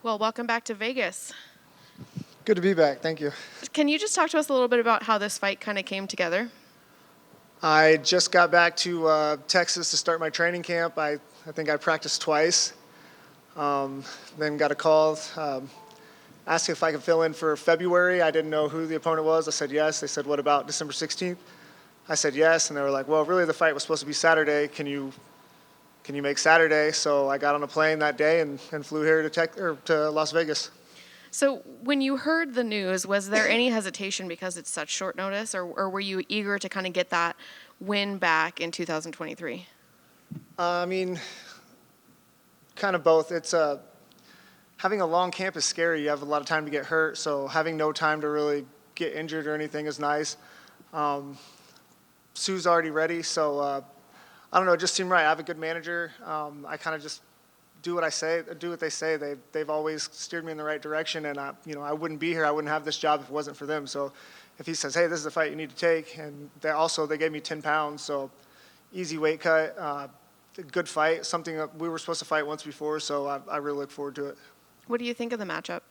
Well, welcome back to Vegas. Good to be back. Thank you. Can you just talk to us a little bit about how this fight kind of came together? I just got back to Texas to start my training camp. I think I practiced twice. Then got a call, asked if I could fill in for February. I didn't know who the opponent was. I said yes. They said, what about December 16th? I said yes. And they were like, well, really the fight was supposed to be Saturday. Can you make Saturday? So I got on a plane that day and flew here to Las Vegas. So, when you heard the news, was there any hesitation because it's such short notice, or were you eager to kind of get that win back in 2023? I mean, kind of both. It's having a long camp is scary. You have a lot of time to get hurt, so having no time to really get injured or anything is nice. Sue's already ready, so I don't know. It just seemed right. I have a good manager. I kind of just do what they say. They've always steered me in the right direction, and I wouldn't be here. I wouldn't have this job if it wasn't for them. So if he says, hey, this is the fight you need to take, and they gave me 10 pounds, so easy weight cut, good fight, something that we were supposed to fight once before, so I really look forward to it. What do you think of the matchup?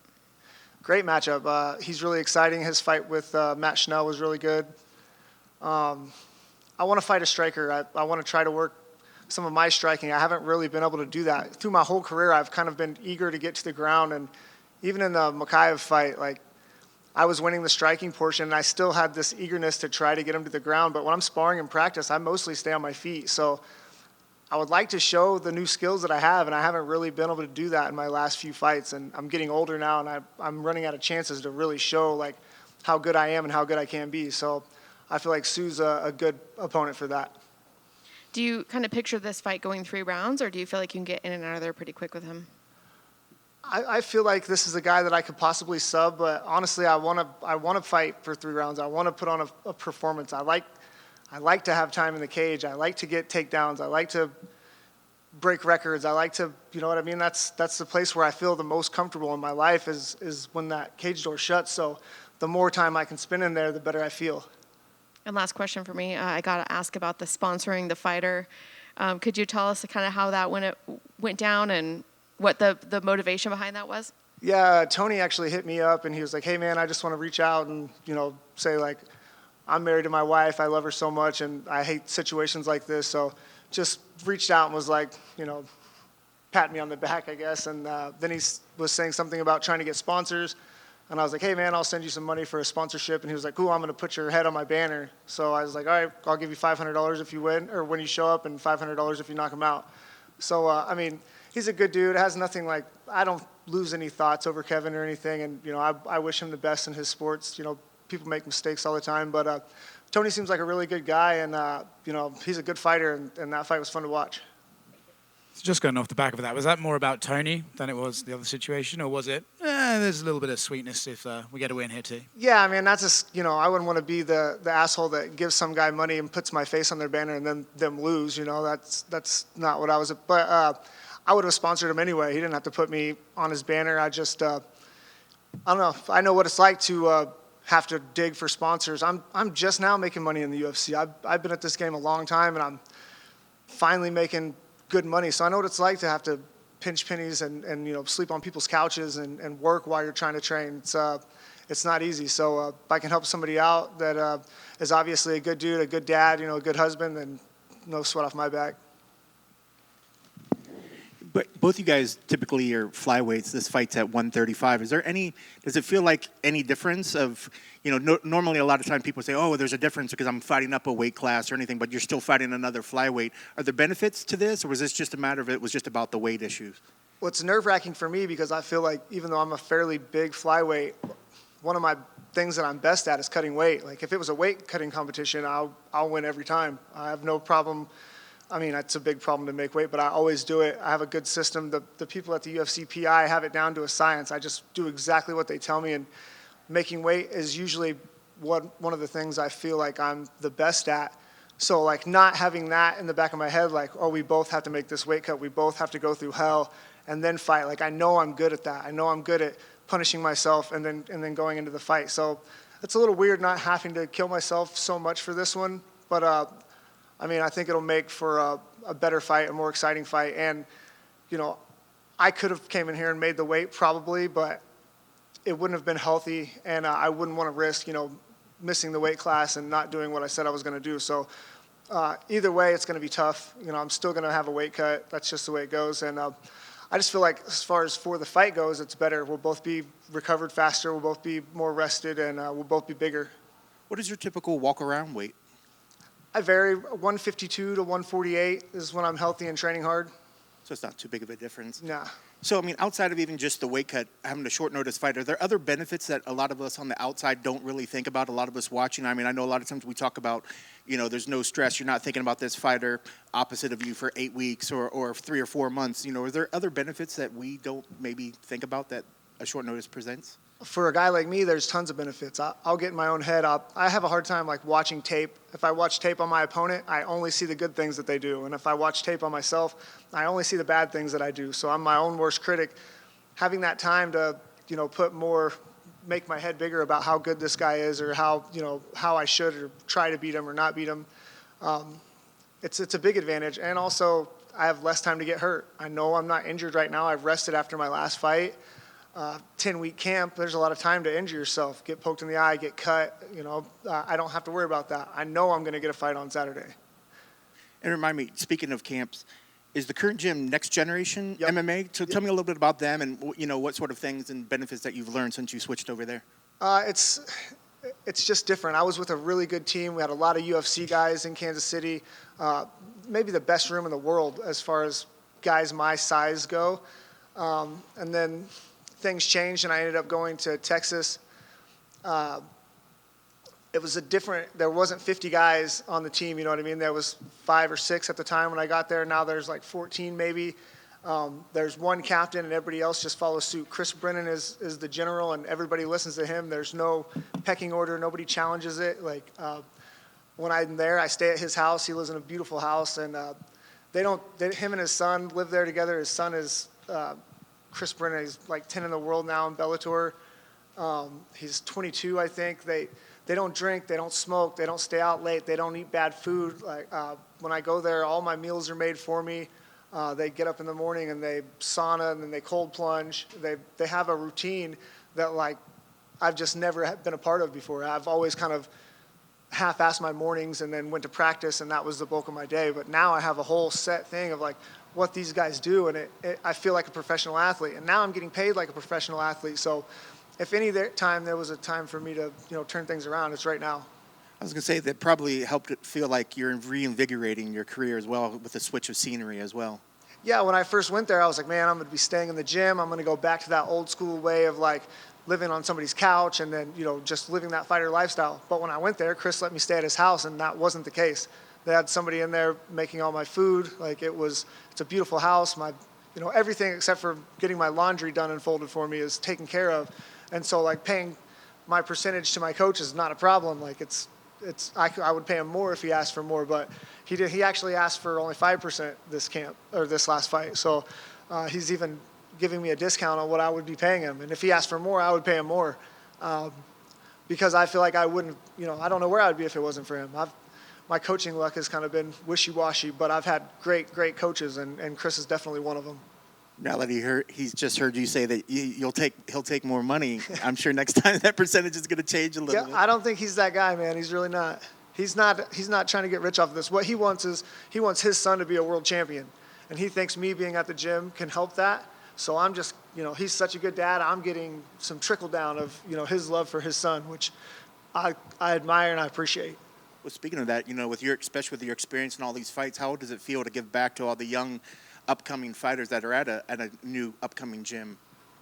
Great matchup. He's really exciting. His fight with Matt Schnell was really good. I want to fight a striker. I want to try to work some of my striking. I haven't really been able to do that. Through my whole career, I've kind of been eager to get to the ground, and even in the Makayev fight, like, I was winning the striking portion, and I still had this eagerness to try to get him to the ground. But when I'm sparring in practice, I mostly stay on my feet. So I would like to show the new skills that I have, and I haven't really been able to do that in my last few fights. And I'm getting older now, and I'm running out of chances to really show like how good I am and how good I can be. So I feel like Sue's a good opponent for that. Do you kind of picture this fight going 3 rounds, or do you feel like you can get in and out of there pretty quick with him? I feel like this is a guy that I could possibly sub, but honestly, I want to fight for 3 rounds. I want to put on a performance. I like to have time in the cage. I like to get takedowns. I like to break records. I like to, you know what I mean? That's the place where I feel the most comfortable in my life is when that cage door shuts. So the more time I can spend in there, the better I feel. And last question for me, I got to ask about the sponsoring the fighter. Could you tell us kind of how that went down and what the motivation behind that was? Yeah, Tony actually hit me up, and he was like, hey, man, I just want to reach out and, say, like, I'm married to my wife. I love her so much, and I hate situations like this. So just reached out and was like, pat me on the back, I guess. And then he was saying something about trying to get sponsors. And I was like, hey, man, I'll send you some money for a sponsorship. And he was like, cool, I'm going to put your head on my banner. So I was like, all right, I'll give you $500 if you win, or when you show up, and $500 if you knock him out. So, he's a good dude. It has nothing like, I don't lose any thoughts over Kevin or anything. And, I wish him the best in his sports. People make mistakes all the time. But Tony seems like a really good guy, and, he's a good fighter, and that fight was fun to watch. So just going off the back of that, was that more about Tony than it was the other situation, or was it, there's a little bit of sweetness if we get a win here too? Yeah, I mean, that's just, I wouldn't want to be the asshole that gives some guy money and puts my face on their banner and then them lose, that's not what I was. But I would have sponsored him anyway. He didn't have to put me on his banner. I just, I don't know. I know what it's like to have to dig for sponsors. I'm just now making money in the UFC. I've been at this game a long time, and I'm finally making good money. So I know what it's like to have to pinch pennies and sleep on people's couches and work while you're trying to train. It's not easy. So if I can help somebody out that is obviously a good dude, a good dad, a good husband, then no sweat off my back. But both you guys typically are flyweights. This fight's at 135. Does it feel like any difference of, normally a lot of times people say, oh, there's a difference because I'm fighting up a weight class or anything, but you're still fighting another flyweight. Are there benefits to this, or was this just a matter of it was just about the weight issues? Well, it's nerve-wracking for me because I feel like even though I'm a fairly big flyweight, one of my things that I'm best at is cutting weight. Like if it was a weight cutting competition, I'll win every time. I have no problem. I mean, it's a big problem to make weight, but I always do it. I have a good system. The people at the UFC PI have it down to a science. I just do exactly what they tell me, and making weight is usually one of the things I feel like I'm the best at. So, like, not having that in the back of my head, like, oh, we both have to make this weight cut. We both have to go through hell and then fight. Like, I know I'm good at that. I know I'm good at punishing myself and then going into the fight. So it's a little weird not having to kill myself so much for this one, but I think it'll make for a better fight, a more exciting fight. And, I could have came in here and made the weight probably, but it wouldn't have been healthy, and I wouldn't want to risk, missing the weight class and not doing what I said I was going to do. So either way, it's going to be tough. I'm still going to have a weight cut. That's just the way it goes. And I just feel like as far as for the fight goes, it's better. We'll both be recovered faster. We'll both be more rested, and we'll both be bigger. What is your typical walk-around weight? I vary. 152 to 148 is when I'm healthy and training hard. So it's not too big of a difference. Nah. So, I mean, outside of even just the weight cut, having a short notice fight, are there other benefits that a lot of us on the outside don't really think about, a lot of us watching? I mean, I know a lot of times we talk about, there's no stress. You're not thinking about this fighter opposite of you for 8 weeks or 3 or 4 months. Are there other benefits that we don't maybe think about that a short notice presents? For a guy like me, there's tons of benefits. I'll get in my own head. I have a hard time watching tape. If I watch tape on my opponent, I only see the good things that they do. And if I watch tape on myself, I only see the bad things that I do. So I'm my own worst critic. Having that time to, make my head bigger about how good this guy is or how I should or try to beat him or not beat him, it's a big advantage. And also, I have less time to get hurt. I know I'm not injured right now. I've rested after my last fight. 10-week camp, there's a lot of time to injure yourself, get poked in the eye, get cut. I don't have to worry about that. I know I'm going to get a fight on Saturday. And remind me, speaking of camps, is the current gym Next Generation Yep. MMA? So tell me a little bit about them and what sort of things and benefits that you've learned since you switched over there. It's just different. I was with a really good team. We had a lot of UFC guys in Kansas City, maybe the best room in the world as far as guys my size go. And then things changed, and I ended up going to Texas. It was there wasn't 50 guys on the team, you know what I mean? There was 5 or 6 at the time when I got there. Now there's 14 maybe. There's one captain, and everybody else just follows suit. Chris Brennan is the general, and everybody listens to him. There's no pecking order. Nobody challenges it. When I'm there, I stay at his house. He lives in a beautiful house, and him and his son live there together. His son is Chris Brennan. He's 10 in the world now in Bellator. He's 22, I think. They don't drink, they don't smoke, they don't stay out late, they don't eat bad food. When I go there, all my meals are made for me. They get up in the morning and they sauna and then they cold plunge. They have a routine that I've just never been a part of before. I've always kind of half-assed my mornings and then went to practice, and that was the bulk of my day. But now I have a whole set thing of what these guys do, and I feel like a professional athlete. And now I'm getting paid like a professional athlete. So if time there was a time for me to turn things around, it's right now. I was going to say that probably helped it feel like you're reinvigorating your career as well with the switch of scenery as well. Yeah, when I first went there, I was like, man, I'm going to be staying in the gym. I'm going to go back to that old school way of living on somebody's couch and then, just living that fighter lifestyle. But when I went there, Chris let me stay at his house, and that wasn't the case. They had somebody in there making all my food. It's a beautiful house. Everything except for getting my laundry done and folded for me is taken care of. And so paying my percentage to my coach is not a problem. I would pay him more if he asked for more, but he actually asked for only 5% this camp or this last fight. So he's even giving me a discount on what I would be paying him. And if he asked for more, I would pay him more. Because I feel like I wouldn't, I don't know where I would be if it wasn't for him. My coaching luck has kind of been wishy-washy, but I've had great coaches, and Chris is definitely one of them. Now that he's just heard you say that he'll take more money, I'm sure next time that percentage is going to change a little bit. I don't think he's that guy, man. He's really not. He's not trying to get rich off of this. What he wants is he wants his son to be a world champion, and he thinks me being at the gym can help that. So I'm just, he's such a good dad. I'm getting some trickle down of, his love for his son, which I admire and I appreciate. Well, speaking of that, especially with your experience in all these fights, how does it feel to give back to all the young upcoming fighters that are at a new upcoming gym?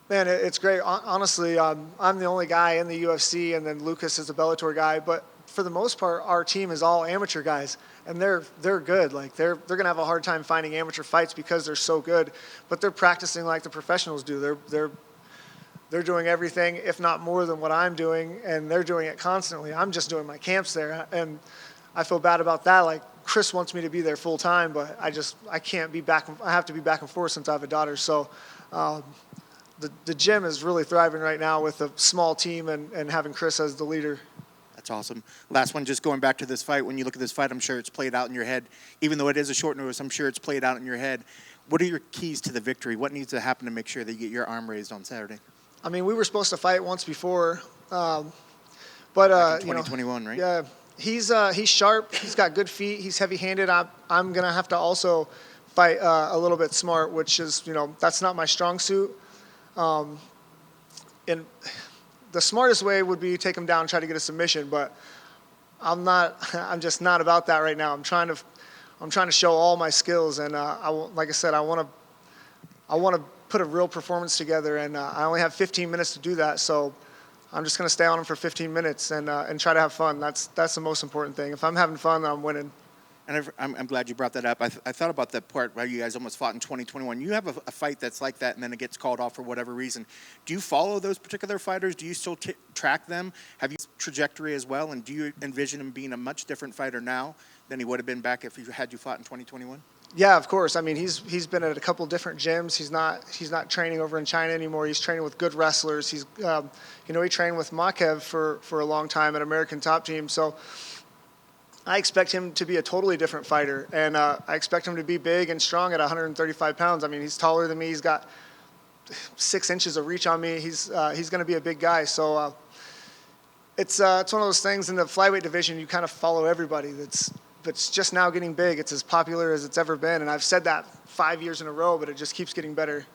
Man, it's great. Honestly, I'm the only guy in the UFC, and then Lucas is a Bellator guy. But for the most part, our team is all amateur guys, and they're good. They're gonna have a hard time finding amateur fights because they're so good. But they're practicing like the professionals do. They're doing everything, if not more than what I'm doing, and they're doing it constantly. I'm just doing my camps there, and I feel bad about that. Chris wants me to be there full time, but I can't be back. I have to be back and forth since I have a daughter. So the gym is really thriving right now with a small team and having Chris as the leader. That's awesome. Last one, just going back to this fight. When you look at this fight, I'm sure it's played out in your head. Even though it is a short notice, I'm sure it's played out in your head. What are your keys to the victory? What needs to happen to make sure that you get your arm raised on Saturday? I mean, we were supposed to fight once before, but Back in you know, 2021, right? yeah, he's sharp. He's got good feet. He's heavy-handed. I'm gonna have to also fight a little bit smart, which is, you know, that's not my strong suit. And the smartest way would be take him down and try to get a submission, but I'm not. I'm just not about that right now. I'm trying to show all my skills, and like I said, I want to put a real performance together, and I only have 15 minutes to do that. So I'm just going to stay on him for 15 minutes and try to have fun. That's the most important thing. If I'm having fun, then I'm winning. And I'm glad you brought that up. I thought about that part where you guys almost fought in 2021. You have a fight that's like that, and then it gets called off for whatever reason. Do you follow those particular fighters? Do you still track them? Have you trajectory as well? And do you envision him being a much different fighter now than he would have been back if you fought in 2021? Yeah, of course. I mean, he's been at a couple different gyms. He's not training over in China anymore. He's training with good wrestlers. He trained with Makev for a long time at American Top Team. So I expect him to be a totally different fighter, and I expect him to be big and strong at 135 pounds. I mean, he's taller than me. He's got 6 inches of reach on me. He's going to be a big guy. So it's one of those things in the flyweight division. You kind of follow everybody. That's just now getting big. It's as popular as it's ever been, and I've said that 5 years in a row, but it just keeps getting better.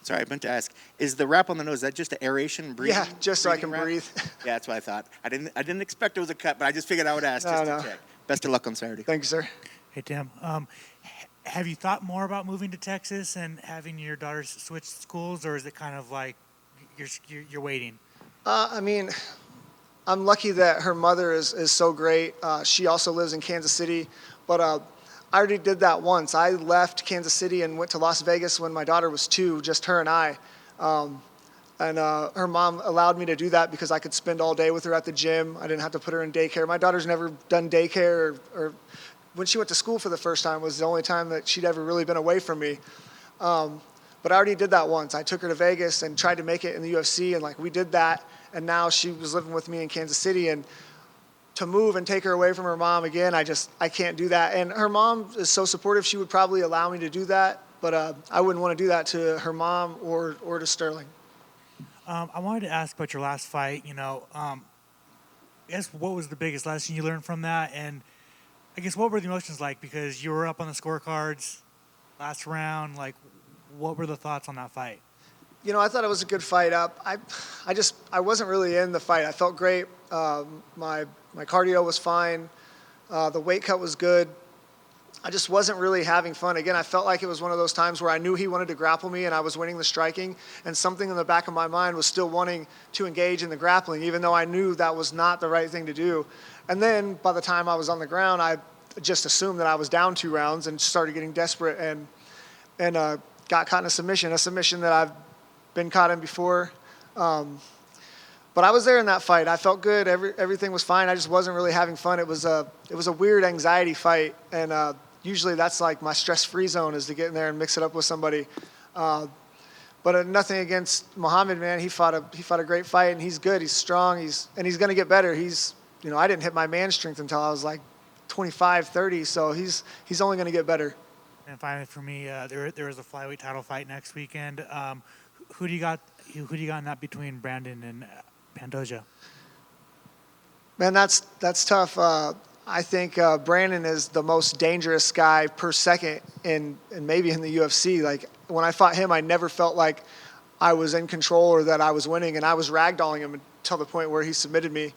Sorry, I meant to ask: is the wrap on the nose, is that just an aeration, breathing? Yeah, just so I can wrap? breathe. Yeah, that's what I thought. I didn't expect it was a cut, but I just figured I would ask just to check. Best of luck on Saturday. Thank you, sir. Hey, Tim. Have you thought more about moving to Texas and having your daughter switch schools, or is it kind of like you're waiting? I mean, I'm lucky that her mother is so great. She also lives in Kansas City, but I already did that once. I left Kansas City and went to Las Vegas when my daughter was 2, just her and I. And her mom allowed me to do that because I could spend all day with her at the gym. I didn't have to put her in daycare. My daughter's never done daycare, or when she went to school for the first time was the only time that she'd ever really been away from me. But I already did that once. I took her to Vegas and tried to make it in the UFC, and we did that. And now she was living with me in Kansas City, and to move and take her away from her mom again, I can't do that. And her mom is so supportive, she would probably allow me to do that, but I wouldn't want to do that to her mom or to Sterling. I wanted to ask about your last fight. I guess what was the biggest lesson you learned from that, and I guess what were the emotions like, because you were up on the scorecards last round. What were the thoughts on that fight? I thought it was a good fight. I wasn't really in the fight. I felt great. My cardio was fine. The weight cut was good. I just wasn't really having fun. Again, I felt like it was one of those times where I knew he wanted to grapple me and I was winning the striking, and something in the back of my mind was still wanting to engage in the grappling, even though I knew that was not the right thing to do. And then by the time I was on the ground, I just assumed that I was down 2 rounds and started getting desperate and got caught in a submission that I've been caught in before. But I was there in that fight. I felt good. Everything was fine. I just wasn't really having fun. It was a weird anxiety fight, and usually that's like my stress-free zone, is to get in there and mix it up with somebody. But nothing against Muhammad, man. He fought a great fight, and he's good. He's strong. He's going to get better. I didn't hit my man strength until I was like 25, 30, so he's only going to get better. And finally, for me, there is a flyweight title fight next weekend. Who do you got in that between Brandon and Pantoja? Man, that's tough. I think Brandon is the most dangerous guy per second and maybe in the UFC. When I fought him, I never felt like I was in control or that I was winning, and I was ragdolling him until the point where he submitted me.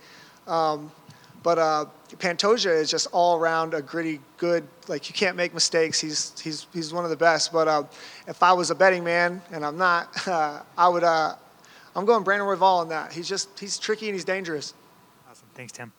But Pantoja is just all around a gritty, good. You can't make mistakes. He's one of the best. But if I was a betting man, and I'm not, I'm going Brandon Royval on that. He's tricky and he's dangerous. Awesome. Thanks, Tim.